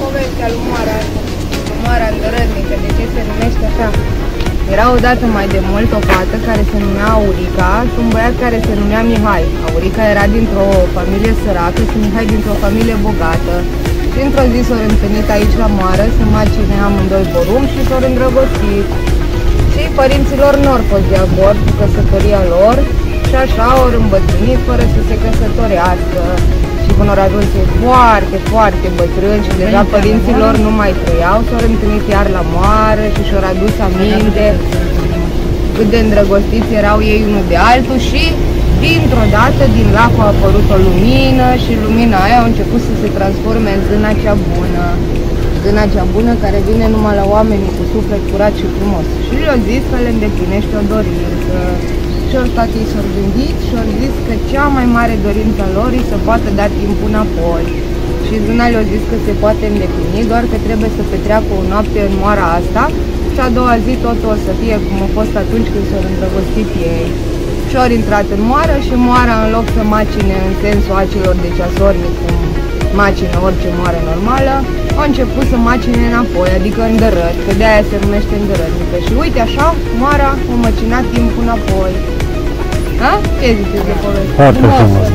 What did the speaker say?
povestea lui Moara îndărătnică, de ce se numește așa? Era odată mai de mult o fată care se numea Aurica și un băiat care se numea Mihai. Aurica era dintr-o familie săracă și Mihai dintr-o familie bogată. Și într-o zi s-au întâlnit aici la Moară, să macine amândoi porumb și s-au îndrăgostit. Și părinților nu au fost de acord cu căsătoria lor și așa au îmbătrânit fără să se căsătorească. Și când au ajuns foarte, foarte bătrâni și deja părinții lor nu mai trăiau, s-au întâlnit iar la Moară și și-au adus aminte cât de îndrăgostiți erau ei unul de altul și dintr-o dată din lac a apărut o lumină și lumina aia a început să se transforme în zâna cea bună. Zâna cea bună care vine numai la oamenii cu suflet curat și frumos. Și le-au zis că le îndeplinește o dorință. Și au stat ei s-au gândit și au zis că cea mai mare dorință a lor e să poată da timpul înapoi. Și zâna le-a zis că se poate îndeplini, doar că trebuie să petreacă o noapte în Moara asta și a doua zi totul o să fie cum a fost atunci când s-au îndrăgostit ei. Și au intrat în Moară și Moara, în loc să macine în sensul acilor de ceasornic, cum macină orice moară normală, a început să macine înapoi, adică îndărăt, că de-aia se numește îndărătnică. Și uite așa, Moara a măcinat timpul înapoi. Ha? Ce ziceți de poveste? Foarte frumos.